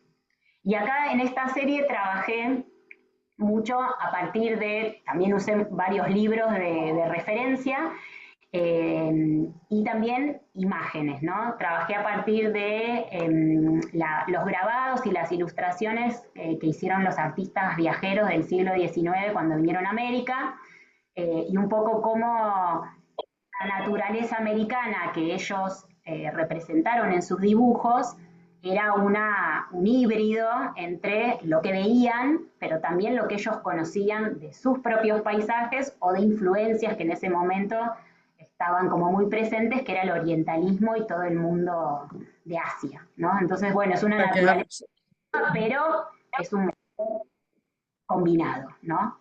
Y acá en esta serie trabajé mucho a partir de, también usé varios libros de referencia y también imágenes, ¿no? Trabajé a partir de los grabados y las ilustraciones que hicieron los artistas viajeros del siglo XIX cuando vinieron a América y un poco cómo la naturaleza americana que ellos representaron en sus dibujos era un híbrido entre lo que veían, pero también lo que ellos conocían de sus propios paisajes o de influencias que en ese momento estaban como muy presentes, que era el orientalismo y todo el mundo de Asia, ¿no? Entonces, bueno, es una naturaleza, pero es un combinado, ¿no?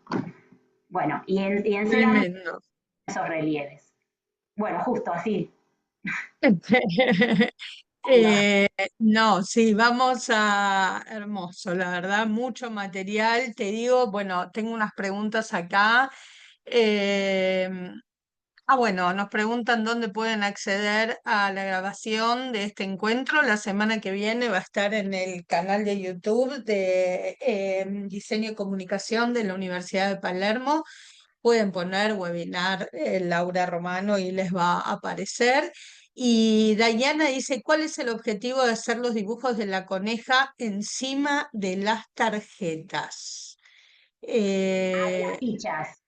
Bueno, y encima esos relieves. Bueno, justo así. No, sí, vamos a hermoso, la verdad, mucho material. Te digo, bueno, tengo unas preguntas acá. Bueno, nos preguntan dónde pueden acceder a la grabación de este encuentro. La semana que viene va a estar en el canal de YouTube de Diseño y Comunicación de la Universidad de Palermo. Pueden poner webinar Laura Romano y les va a aparecer. Y Dayana dice, ¿cuál es el objetivo de hacer los dibujos de la coneja encima de las tarjetas? Las fichas.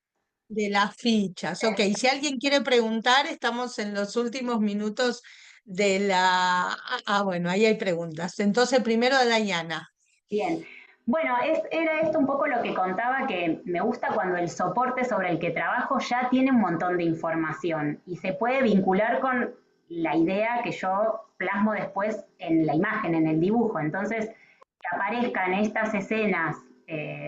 De las fichas. Ok, si alguien quiere preguntar, estamos en los últimos minutos de la... bueno, ahí hay preguntas. Entonces, primero a Dayana. Bien. Bueno, era esto un poco lo que contaba, que me gusta cuando el soporte sobre el que trabajo ya tiene un montón de información y se puede vincular con la idea que yo plasmo después en la imagen, en el dibujo. Entonces, que aparezcan estas escenas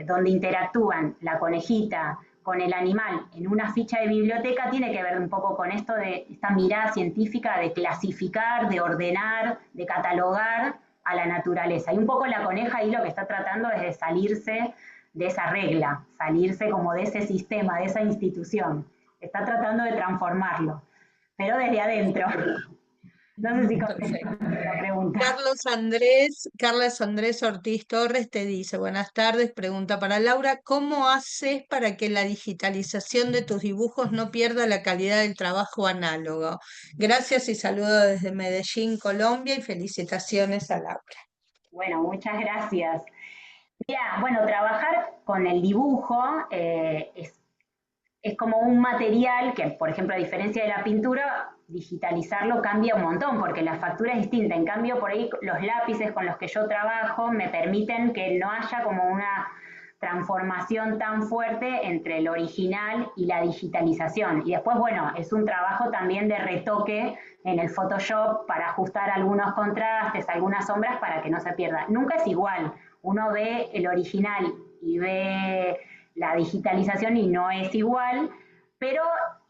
donde interactúan la conejita con el animal en una ficha de biblioteca tiene que ver un poco con esto de esta mirada científica de clasificar, de ordenar, de catalogar a la naturaleza. Y un poco la coneja ahí lo que está tratando es de salirse de esa regla, salirse como de ese sistema, de esa institución. Está tratando de transformarlo, pero desde adentro. No sé si contesto la pregunta. Carlos Andrés Ortiz Torres te dice, buenas tardes, pregunta para Laura, ¿cómo haces para que la digitalización de tus dibujos no pierda la calidad del trabajo análogo? Gracias y saludo desde Medellín, Colombia, y felicitaciones a Laura. Bueno, muchas gracias. Mira, bueno, trabajar con el dibujo es como un material que, por ejemplo, a diferencia de la pintura, digitalizarlo cambia un montón, porque la factura es distinta. En cambio, por ahí los lápices con los que yo trabajo me permiten que no haya como una transformación tan fuerte entre el original y la digitalización. Y después, bueno, es un trabajo también de retoque en el Photoshop para ajustar algunos contrastes, algunas sombras para que no se pierda. Nunca es igual. Uno ve el original y ve la digitalización y no es igual, pero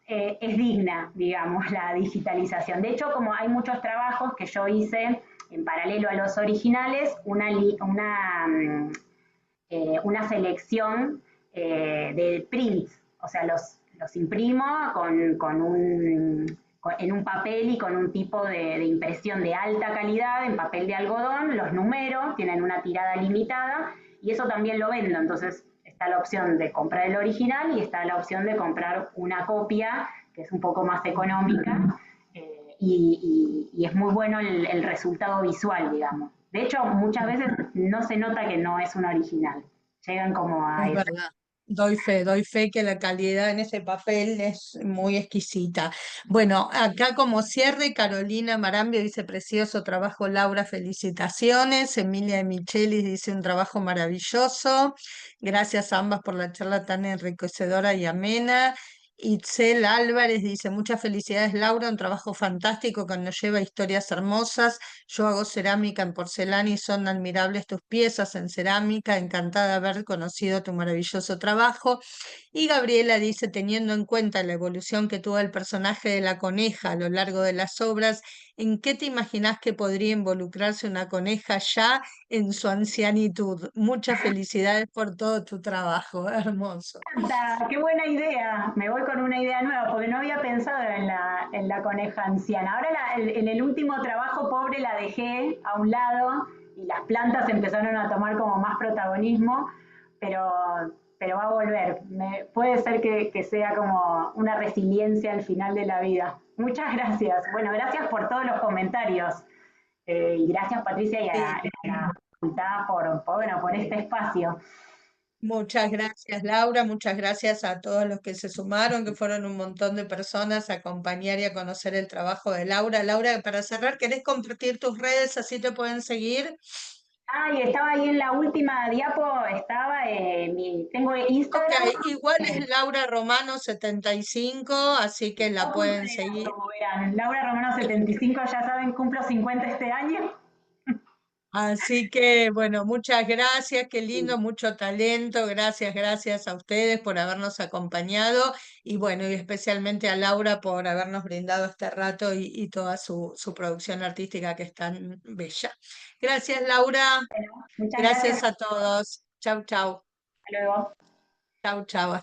es digna, digamos, la digitalización. De hecho, como hay muchos trabajos que yo hice en paralelo a los originales, una selección de prints, o sea, los imprimo en un papel y con un tipo de impresión de alta calidad en papel de algodón, los numero, tienen una tirada limitada y eso también lo vendo. Entonces está la opción de comprar el original y está la opción de comprar una copia que es un poco más económica y es muy bueno el resultado visual, digamos. De hecho, muchas veces no se nota que no es un original. Llegan como a Es eso. verdad. Doy fe que la calidad en ese papel es muy exquisita. Bueno, acá como cierre, Carolina Marambio dice, precioso trabajo, Laura, felicitaciones. Emilia de Michelis dice, un trabajo maravilloso. Gracias a ambas por la charla tan enriquecedora y amena. Itzel Álvarez dice, muchas felicidades Laura, un trabajo fantástico que nos lleva a historias hermosas. Yo hago cerámica en porcelana y son admirables tus piezas en cerámica. Encantada de haber conocido tu maravilloso trabajo. Y Gabriela dice, teniendo en cuenta la evolución que tuvo el personaje de la coneja a lo largo de las obras, ¿en qué te imaginás que podría involucrarse una coneja ya en su ancianitud? Muchas felicidades por todo tu trabajo, hermoso. Qué buena idea. Me voy con una idea nueva porque no había pensado en la coneja anciana. Ahora en el último trabajo pobre la dejé a un lado y las plantas empezaron a tomar como más protagonismo, pero, pero va a volver. Puede ser que sea como una resiliencia al final de la vida. Muchas gracias. Bueno, gracias por todos los comentarios. Y gracias Patricia y Sí. a la facultad bueno, por este espacio. Muchas gracias, Laura. Muchas gracias a todos los que se sumaron, que fueron un montón de personas a acompañar y a conocer el trabajo de Laura. Laura, para cerrar, ¿querés compartir tus redes? Así te pueden seguir. Ay, estaba ahí en la última diapo, tengo Ok, Instagram, igual es Laura Romano 75, así que la todo punto pueden de edad, seguir. como verán. Laura Romano 75, ya saben, cumplo 50 este año. Así que, bueno, muchas gracias, qué lindo, mucho talento, gracias, gracias a ustedes por habernos acompañado y bueno, y especialmente a Laura por habernos brindado este rato y toda su producción artística que es tan bella. Gracias, Laura, Muchas gracias, gracias a todos. Chau, chau, hasta luego. chau, chau.